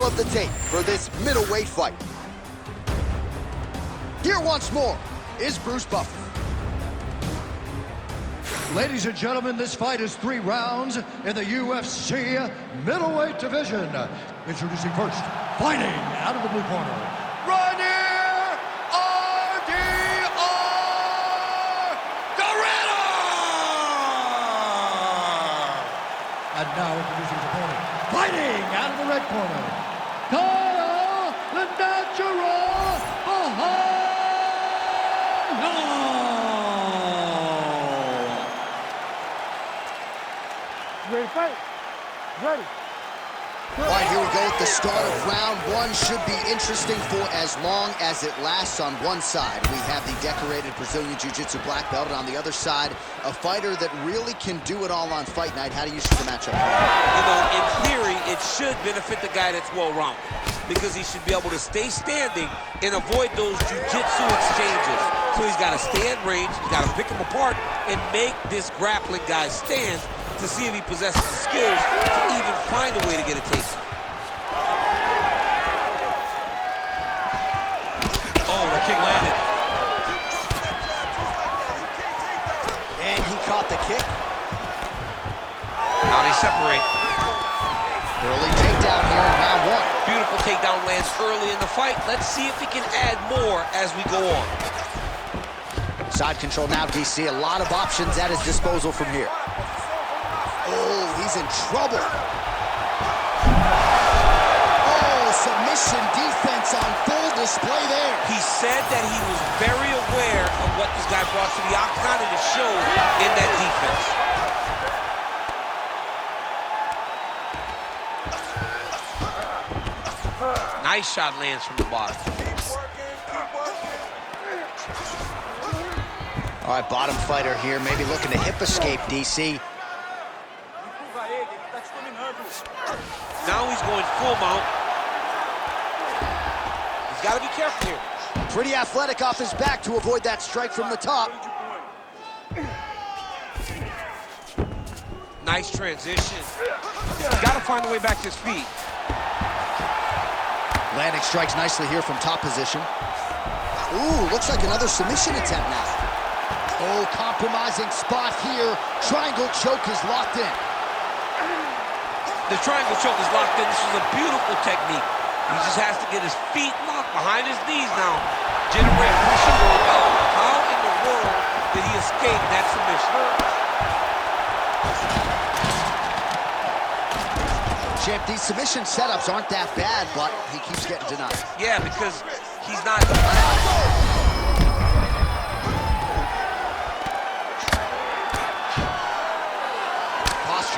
of the tape for this middleweight fight. Here once more is Bruce Buffer. Ladies and gentlemen, this fight is 3 rounds in the UFC middleweight division. Introducing first, fighting out of the blue corner, Reinier And now introducing his opponent, fighting out of the red corner, Caio, the natural Borralho. Ready to fight? Ready. All right, here we go at the start of round 1. Should be interesting for as long as it lasts. On one side, we have the decorated Brazilian Jiu-Jitsu black belt, and on the other side, a fighter that really can do it all on Fight Night. How do you see the matchup? You know, in theory, it should benefit the guy that's well-rounded because he should be able to stay standing and avoid those Jiu-Jitsu exchanges. So he's got to stay at range, he's got to pick him apart, and make this grappling guy stand to see if he possesses the skills to even find a way to get a taste. Oh, the kick landed. And he caught the kick. Now they separate. Early takedown here in round 1. Beautiful takedown lands early in the fight. Let's see if he can add more as we go on. Side control now, DC. A lot of options at his disposal from here. Oh, he's in trouble. Oh, submission defense on full display there. He said that he was very aware of what this guy brought to the octagon, and it showed in that defense. Nice shot lands from the bottom. All right, bottom fighter here, maybe looking to hip escape, DC. Now he's going full mount. He's got to be careful here. Pretty athletic off his back to avoid that strike from the top. Nice transition. He's got to find a way back to his feet. Landing strikes nicely here from top position. Ooh, looks like another submission attempt now. Oh, compromising spot here. Triangle choke is locked in. The triangle choke is locked in. This is a beautiful technique. He just has to get his feet locked behind his knees now. Generate pressure going out. How in the world did he escape that submission? Champ, these submission setups aren't that bad, but he keeps getting denied. Yeah, because he's not...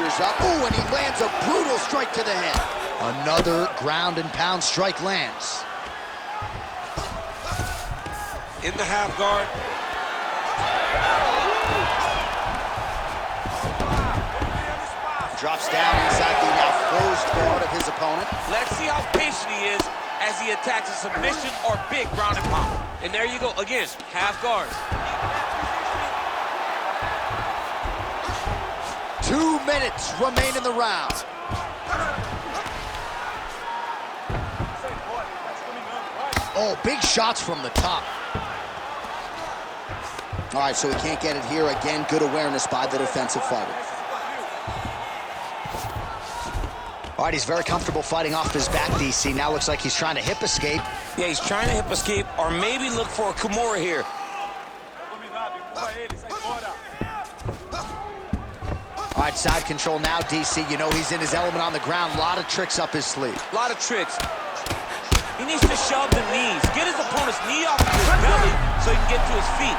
Up. Ooh, and he lands a brutal strike to the head. Another ground and pound strike lands. In the half guard. Drops down inside the now closed guard of his opponent. Let's see how patient he is as he attacks a submission or big ground and pound. And there you go, again, half guard. 2 minutes remain in the round. Oh, big shots from the top. All right, so he can't get it here. Again, good awareness by the defensive fighter. All right, he's very comfortable fighting off his back, DC. Now looks like he's trying to hip escape. Yeah, he's trying to hip escape or maybe look for a Kimura here. All right, side control now, DC. You know he's in his element on the ground. A lot of tricks up his sleeve. A lot of tricks. He needs to shove the knees. Get his opponent's knee off of his belly so he can get to his feet.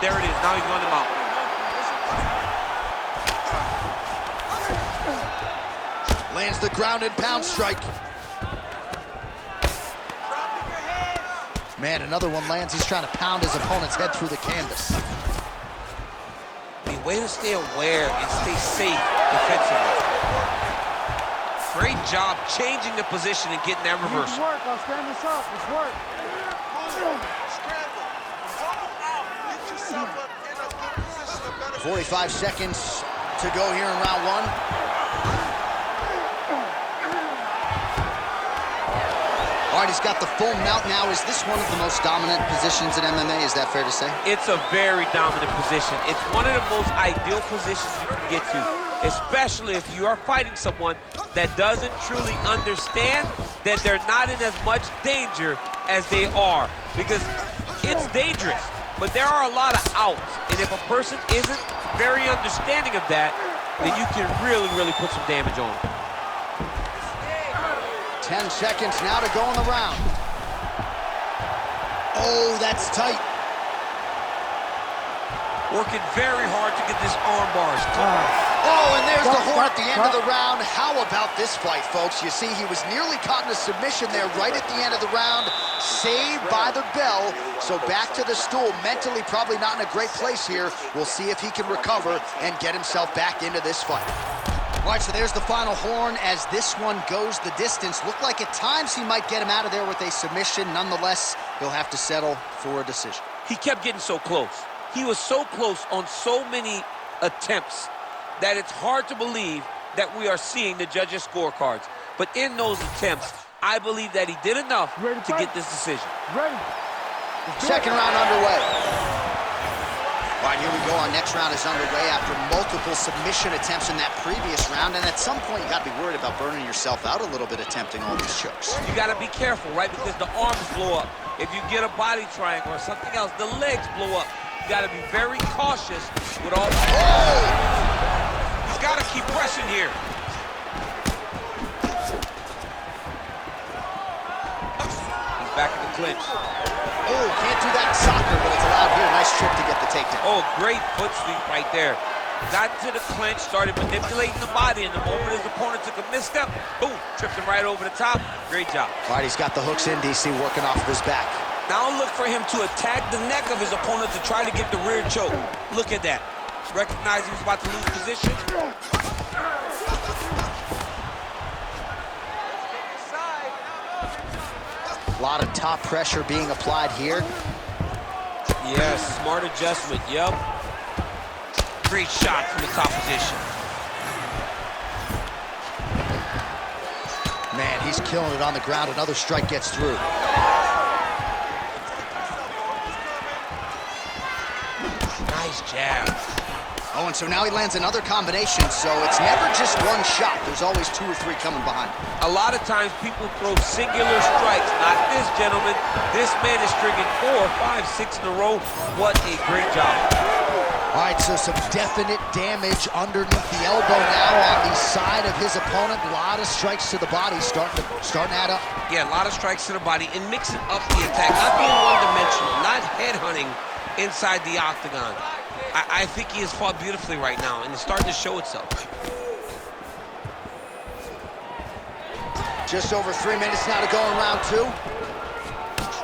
There it is. Now he's going to mount. Lands the ground and pound strike. Man, another one lands. He's trying to pound his opponent's head through the canvas. I mean, way to stay aware and stay safe defensively. Great job changing the position and getting that reversal. It's work. I'll stand this up. It's work. 45 seconds to go here in round one. All right, he's got the full mount now. Is this one of the most dominant positions in MMA? Is that fair to say? It's a very dominant position. It's one of the most ideal positions you can get to, especially if you are fighting someone that doesn't truly understand that they're not in as much danger as they are, because it's dangerous, but there are a lot of outs, and if a person isn't very understanding of that, then you can really, really put some damage on them. 10 seconds now to go in the round. Oh, that's tight. Working very hard to get this arm bars. Oh, and there's the horn at the end of the round. How about this fight, folks? You see, he was nearly caught in a submission there right at the end of the round. Saved by the bell. So back to the stool. Mentally probably not in a great place here. We'll see if he can recover and get himself back into this fight. All right, so there's the final horn as this one goes the distance. Looked like at times he might get him out of there with a submission. Nonetheless, he'll have to settle for a decision. He kept getting so close. He was so close on so many attempts that it's hard to believe that we are seeing the judges' scorecards. But in those attempts, I believe that he did enough to get this decision. Ready. Second round underway. All right, here we go. Our next round is underway after multiple submission attempts in that previous round. And at some point, you got to be worried about burning yourself out a little bit attempting all these chokes. You got to be careful, right? Because the arms blow up. If you get a body triangle or something else, the legs blow up. You got to be very cautious with all that. Oh! He's got to keep pressing here. He's back in the clinch. Oh, can't do that in soccer, but it's allowed here. Nice trip to get the takedown. Oh, great foot sweep right there. Got into the clinch, started manipulating the body, and the moment his opponent took a misstep, boom, tripped him right over the top. Great job. All right, he's got the hooks in, DC, working off of his back. Now look for him to attack the neck of his opponent to try to get the rear choke. Look at that. Recognize he was about to lose position. A lot of top pressure being applied here. Yes, smart adjustment, yep. Great shot from the top position. Man, he's killing it on the ground. Another strike gets through. Nice jab. Oh, and so now he lands another combination, so it's never just one shot. There's always two or three coming behind. A lot of times people throw singular strikes. Not this gentleman. This man is stringing 4, 5, 6 in a row. What a great job. All right, so some definite damage underneath the elbow now on the side of his opponent. A lot of strikes to the body starting to add up. Yeah, a lot of strikes to the body and mixing up the attack. Not being one-dimensional, not headhunting inside the octagon. I think he has fought beautifully right now, and it's starting to show itself. Just over 3 minutes now to go in round two.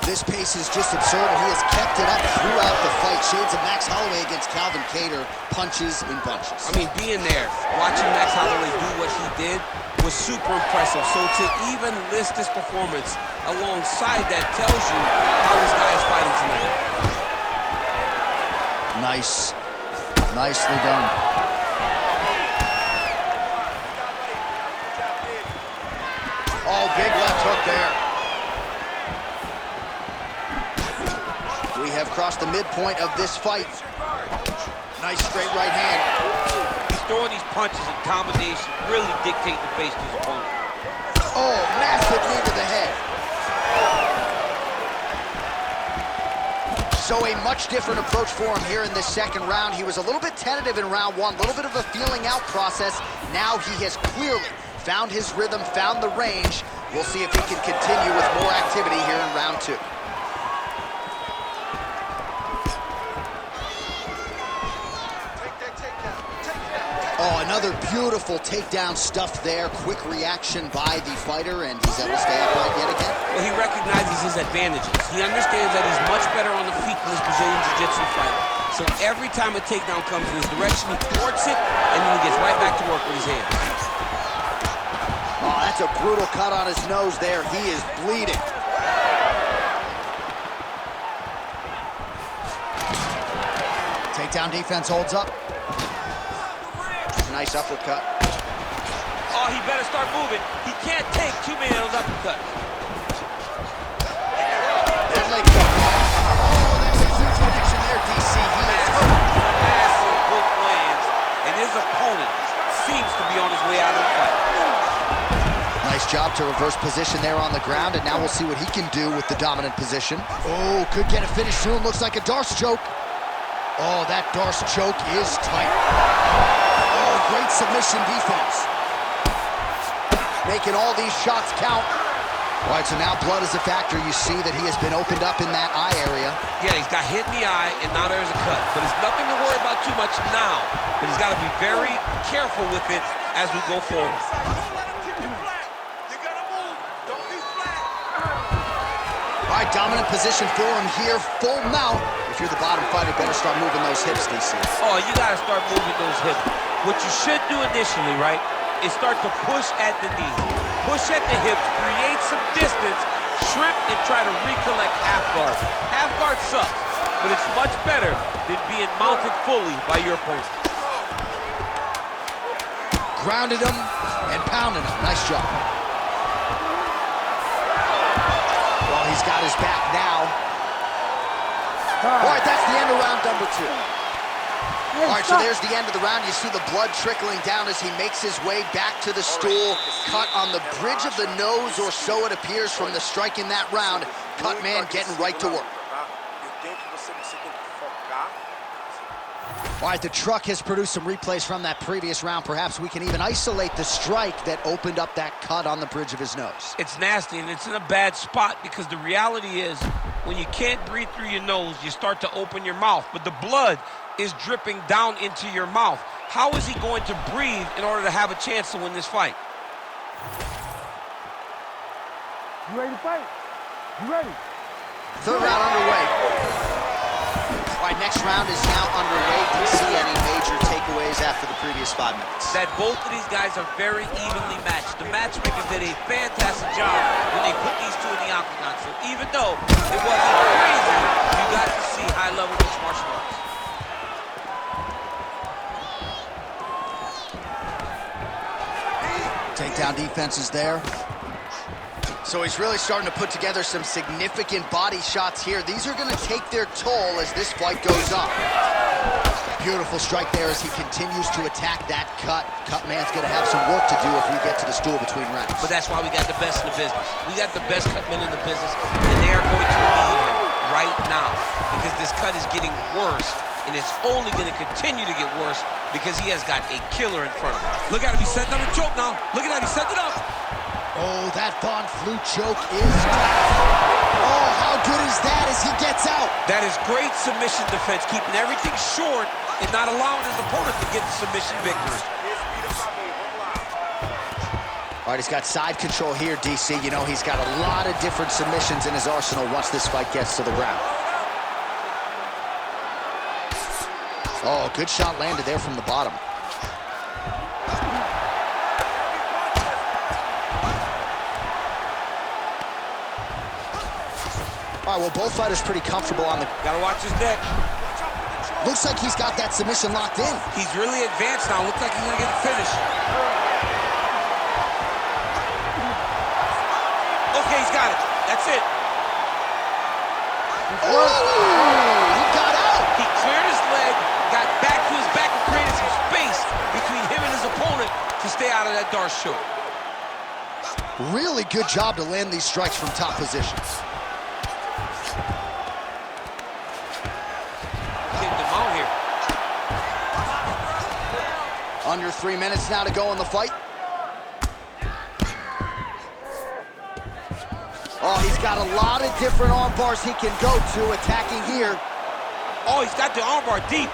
This pace is just absurd, and he has kept it up throughout the fight. Shades of Max Holloway against Calvin Kattar, punches in bunches. I mean, being there, watching Max Holloway do what he did was super impressive. So to even list this performance alongside that tells you how this guy is fighting tonight. Nicely done. Oh, big left hook there. We have crossed the midpoint of this fight. Nice straight right hand. He's throwing these punches in combination, really dictating the face to his opponent. Oh, massive knee to the head. So a much different approach for him here in this second round. He was a little bit tentative in round one, a little bit of a feeling out process. Now he has clearly found his rhythm, found the range. We'll see if he can continue with more activity here in round two. Oh, another beautiful takedown stuff there. Quick reaction by the fighter, and he's able to stay upright yet again. Well, he recognizes his advantages. He understands that he's much better on the feet than this Brazilian Jiu-Jitsu fighter. So every time a takedown comes in his direction, he thwarts it, and then he gets right back to work with his hands. Oh, that's a brutal cut on his nose there. He is bleeding. Takedown defense holds up. nice uppercut. Oh, he better start moving. He can't take too many of those uppercuts. That leg kick. Oh, that's a huge connection there, DC. He is hurt. Massive hook lands, and his opponent seems to be on his way out of the fight. Nice job to reverse position there on the ground, and now we'll see what he can do with the dominant position. Oh, could get a finish soon. Looks like a Darce choke. Oh, that Darce choke is tight. Oh, great submission defense. Making all these shots count. All right, so now blood is a factor. You see that he has been opened up in that eye area. Yeah, he's got hit in the eye, and now there's a cut. But it's nothing to worry about too much now. But he's got to be very careful with it as we go forward. All right, dominant position for him here, full mount. If you're the bottom fighter, better start moving those hips, DC. Oh, you got to start moving those hips. What you should do initially, right, is start to push at the knee. Push at the hips, create some distance, shrimp, and try to recollect half guard. Half guard sucks, but it's much better than being mounted fully by your opponent. Grounded him and pounded him. Nice job. Well, he's got his back now. All right, that's the end of round number 2. All right, so there's the end of the round. You see the blood trickling down as he makes his way back to the stool. Cut on the bridge of the nose, or so it appears from the strike in that round. Cut man getting right to work. All right, the truck has produced some replays from that previous round. Perhaps we can even isolate the strike that opened up that cut on the bridge of his nose. It's nasty, and it's in a bad spot because the reality is when you can't breathe through your nose, you start to open your mouth, but the blood is dripping down into your mouth. How is he going to breathe in order to have a chance to win this fight? You ready to fight? You ready? Third round underway. All right, next round is now underway. Do you see any major takeaways after the previous 5 minutes? That both of these guys are very evenly matched. The matchmakers did a fantastic job when they put these two in the octagon. So even though it wasn't crazy, you got to see high-level mixed martial arts. Takedown defense is there. So he's really starting to put together some significant body shots here. These are going to take their toll as this fight goes on. Beautiful strike there as he continues to attack that cut. Cut man's going to have some work to do if we get to the stool between rounds. But that's why we got the best in the business. We got the best cut men in the business, and they are going to leave him right now because this cut is getting worse, and it's only going to continue to get worse because he has got a killer in front of him. Look at him, he's setting up a choke now. Look at that, he's setting it up. Oh, that Von Flue choke is tough. Oh, how good is that as he gets out? That is great submission defense, keeping everything short and not allowing his opponent to get the submission victory. All right, he's got side control here, DC. You know, he's got a lot of different submissions in his arsenal once this fight gets to the ground. Oh, good shot landed there from the bottom. All right, well, both fighters pretty comfortable on the... Gotta watch his neck. Looks like he's got that submission locked in. He's really advanced now. Looks like he's gonna get the finish. Okay, he's got it. That's it. Oh, he got out. He cleared his leg, got back to his back, and created some space between him and his opponent to stay out of that Darce choke. Really good job to land these strikes from top positions. Under 3 minutes now to go in the fight. Oh, he's got a lot of different arm bars he can go to, attacking here. Oh, he's got the arm bar deep.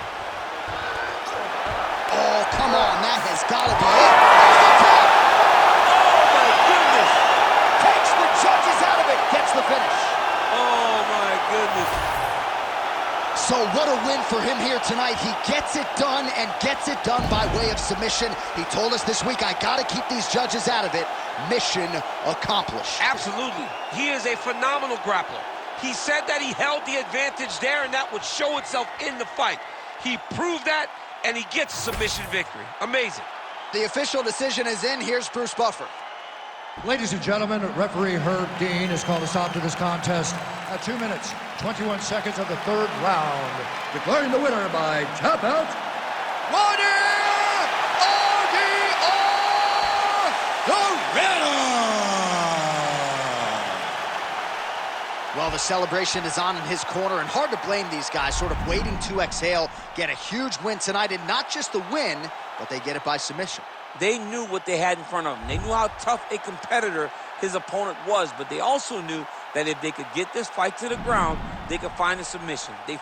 Oh, come on, that has got to be it. Oh, my goodness. Takes the judges out of it, gets the finish. Oh, my goodness. So what a win for him here tonight. He gets it done and gets it done by way of submission. He told us this week, I got to keep these judges out of it. Mission accomplished. Absolutely. He is a phenomenal grappler. He said that he held the advantage there and that would show itself in the fight. He proved that and he gets a submission victory. Amazing. The official decision is in. Here's Bruce Buffer. Ladies and gentlemen, referee Herb Dean has called a stop to this contest at 2 minutes, 21 seconds of the third round, declaring the winner by tap out, Reinier, the winner! Well, the celebration is on in his corner, and hard to blame these guys, sort of waiting to exhale, get a huge win tonight, and not just the win, but they get it by submission. They knew what they had in front of them. They knew how tough a competitor his opponent was, but they also knew that if they could get this fight to the ground, they could find a submission. They